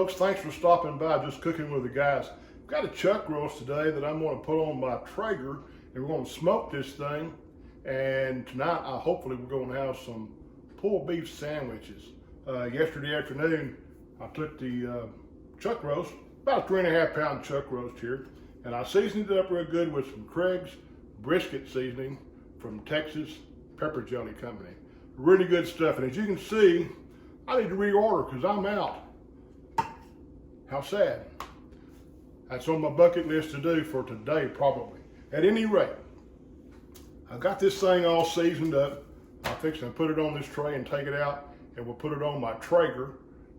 folks, thanks for stopping by Just Cooking with the Guys. I've got a chuck roast today that I'm going to put on my Traeger, and we're going to smoke this thing. And tonight, hopefully, we're going to have some pulled beef sandwiches. Yesterday afternoon, I took the chuck roast, about a 3.5 pound chuck roast here, and I seasoned it up real good with some Craig's brisket seasoning from Texas Pepper Jelly Company. Really good stuff, and as you can see, I need to reorder because I'm out. How sad. That's on my bucket list to do for today, probably. At any rate, I've got this thing all seasoned up. I'm fixing to put it on this tray and take it out, and we'll put it on my Traeger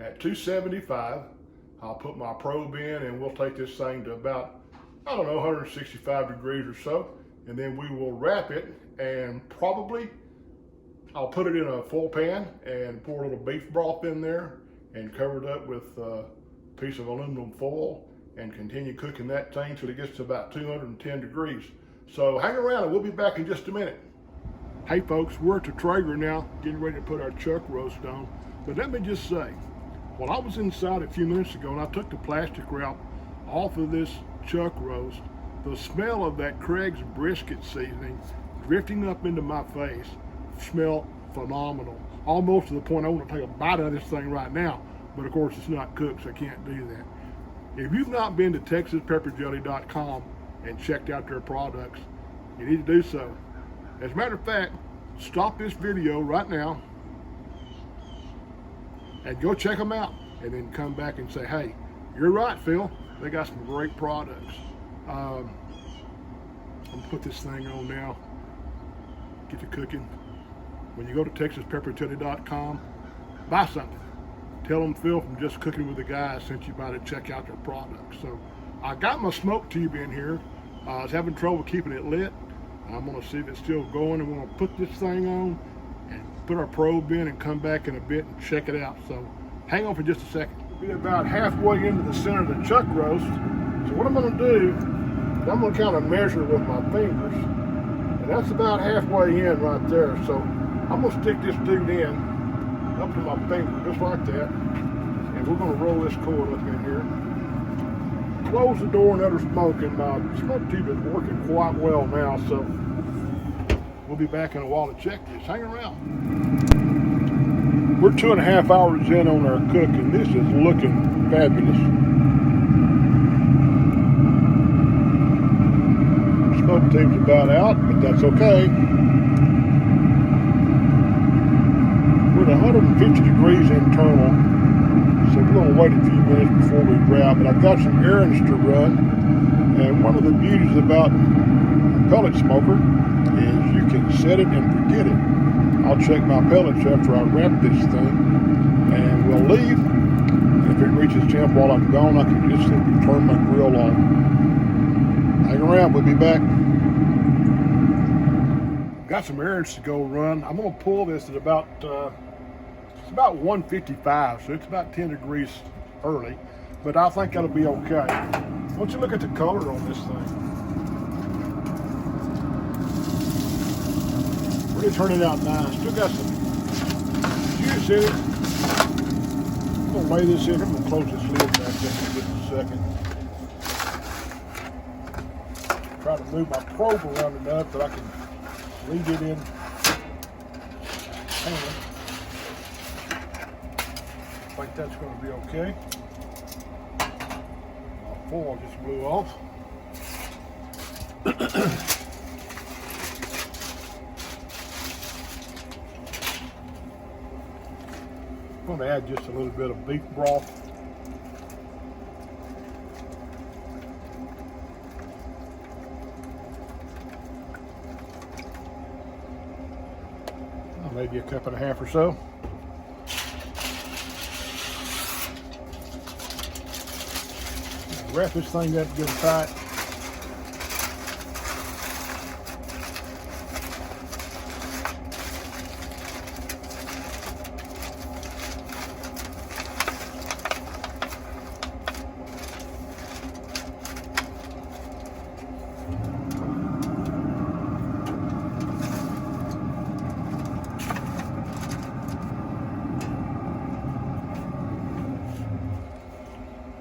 at 275. I'll put my probe in, and we'll take this thing to about, 165 degrees or so, and then we will wrap it, and probably I'll put it in a full pan and pour a little beef broth in there and cover it up with a piece of aluminum foil and continue cooking that thing till it gets to about 210 degrees. So hang around and we'll be back in just a minute. Hey folks, we're at the Traeger now, getting ready to put our chuck roast on. But let me just say, while I was inside a few minutes ago and I took the plastic wrap off of this chuck roast, the smell of that Craig's brisket seasoning drifting up into my face smelled phenomenal. Almost to the point I want to take a bite of this thing right now, but of course it's not cooked, so I can't do that. If you've not been to TexasPepperJelly.com and checked out their products, you need to do so. As a matter of fact, stop this video right now and go check them out, and then come back and say, hey, you're right, Phil, they got some great products. I'm gonna put this thing on now, get to cooking. When you go to TexasPepperJelly.com, buy something. Tell them Phil from Just Cooking with the Guys sent you by to check out their products. So I got my smoke tube in here. I was having trouble keeping it lit. I'm gonna see if it's still going, and we're gonna put this thing on and put our probe in and come back in a bit and check it out. So hang on for just a second. We'll be about halfway into the center of the chuck roast. So what I'm gonna do, I'm gonna kind of measure with my fingers. And that's about halfway in right there. So I'm gonna stick this dude in up to my finger, just like that. And we're gonna roll this cord up in here. Close the door and let her smoke, and my smoke tube is working quite well now, so we'll be back in a while to check this. Hang around. We're 2.5 hours in on our cook, and this is looking fabulous. Smoke tube's about out, but that's okay. We're at 150 degrees internal, so we're going to wait a few minutes before we wrap. But I've got some errands to run, and one of the beauties about a pellet smoker is you can set it and forget it. I'll check my pellets after I wrap this thing, and we'll leave. And if it reaches temp while I'm gone, I can just simply turn my grill on. Hang around, we'll be back. Got some errands to go run. I'm going to pull this at about it's about 155, so it's about 10 degrees early, but I think that'll be okay. Why don't you look at the color on this thing? Really turning out nice. Still got some juice in it. I'm gonna lay this in. I'm gonna close this lid back in just a second. Try to move my probe around enough that I can leave it in. Hang on. I think that's going to be okay. My foil just blew off. I'm going to add just a little bit of beef broth. Maybe a cup and a half or so. Wrap this thing up good and tight.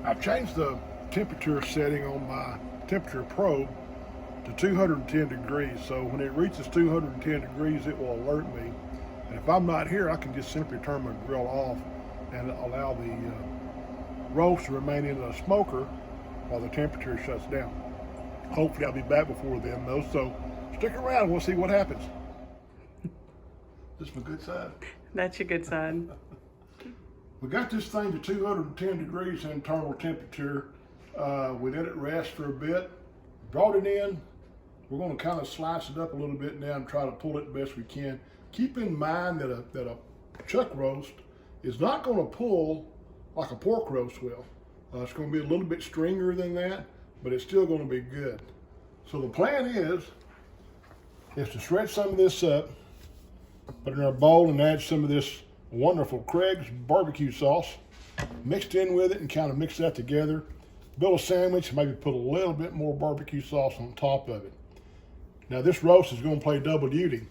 I've changed the temperature setting on my temperature probe to 210 degrees. So when it reaches 210 degrees, it will alert me. And if I'm not here, I can just simply turn my grill off and allow the roast to remain in the smoker while the temperature shuts down. Hopefully I'll be back before then though, so stick around, we'll see what happens. This is my good side. That's your good side. We got this thing to 210 degrees internal temperature. We let it rest for a bit, brought it in. We're going to kind of slice it up a little bit now and try to pull it the best we can. Keep in mind that a chuck roast is not going to pull like a pork roast will. It's going to be a little bit stringier than that, but it's still going to be good. So the plan is to shred some of this up, put it in our bowl and add some of this wonderful Craig's barbecue sauce mixed in with it and kind of mix that together. Build a sandwich, maybe put a little bit more barbecue sauce on top of it. Now this roast is going to play double duty.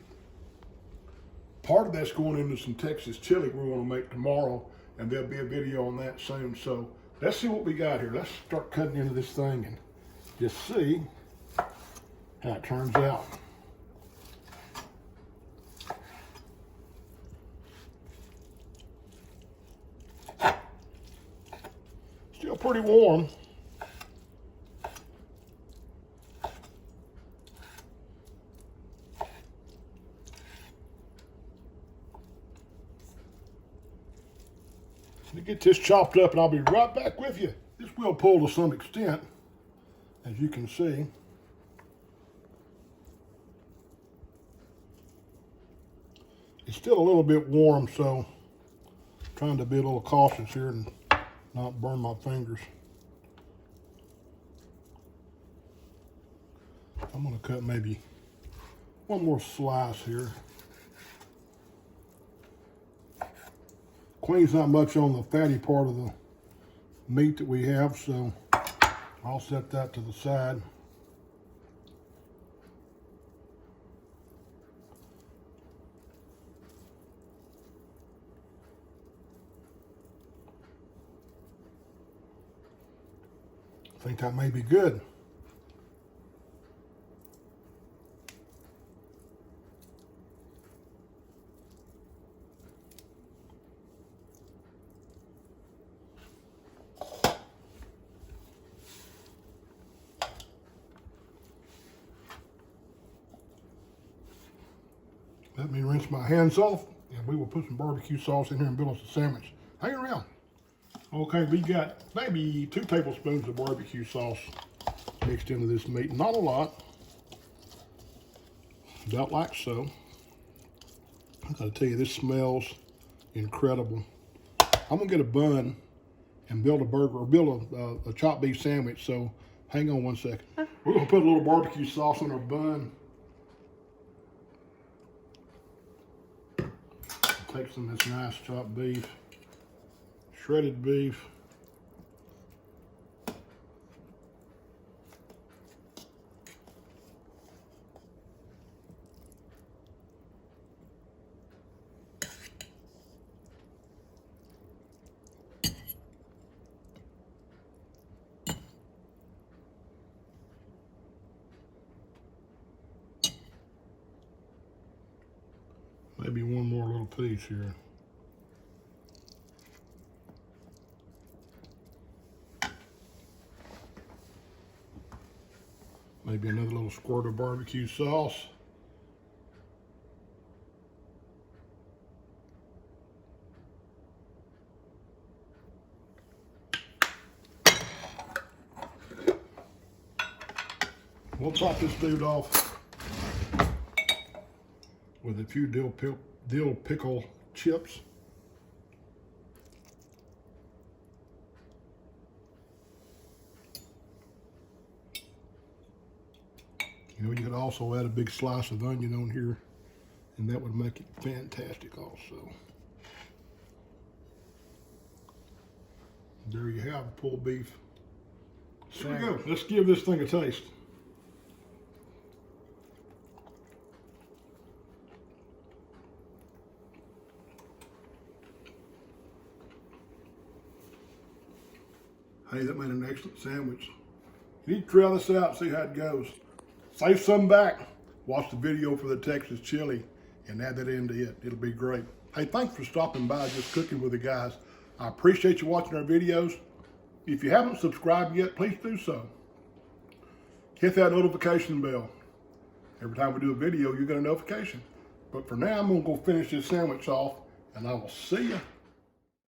Part of that's going into some Texas chili we're going to make tomorrow, and there'll be a video on that soon. So let's see what we got here. Let's start cutting into this thing and just see how it turns out. Still pretty warm. To get this chopped up, and I'll be right back with you. This will pull to some extent, as you can see. It's still a little bit warm, so I'm trying to be a little cautious here and not burn my fingers. I'm going to cut maybe one more slice here. Queen's not much on the fatty part of the meat that we have, so I'll set that to the side. I think that may be good. Let me rinse my hands off, and we will put some barbecue sauce in here and build us a sandwich. Hang around. Okay, we got maybe 2 tablespoons of barbecue sauce mixed into this meat. Not a lot, about like so. I gotta tell you, this smells incredible. I'm gonna get a bun and build a burger, or build a chopped beef sandwich, so hang on one second. We're gonna put a little barbecue sauce on our bun. Take some of this nice chopped beef, shredded beef. Maybe one more little piece here. Maybe another little squirt of barbecue sauce. We'll top this dude off with a few dill pickle chips. You know, you could also add a big slice of onion on here, and that would make it fantastic also. There you have pulled beef. Here we go. Let's give this thing a taste. Hey, that made an excellent sandwich. You need to try this out and see how it goes. Save some back. Watch the video for the Texas chili and add that into it. It'll be great. Hey, thanks for stopping by Just Cooking with the Guys. I appreciate you watching our videos. If you haven't subscribed yet, please do so. Hit that notification bell. Every time we do a video, you get a notification. But for now, I'm gonna go finish this sandwich off, and I will see you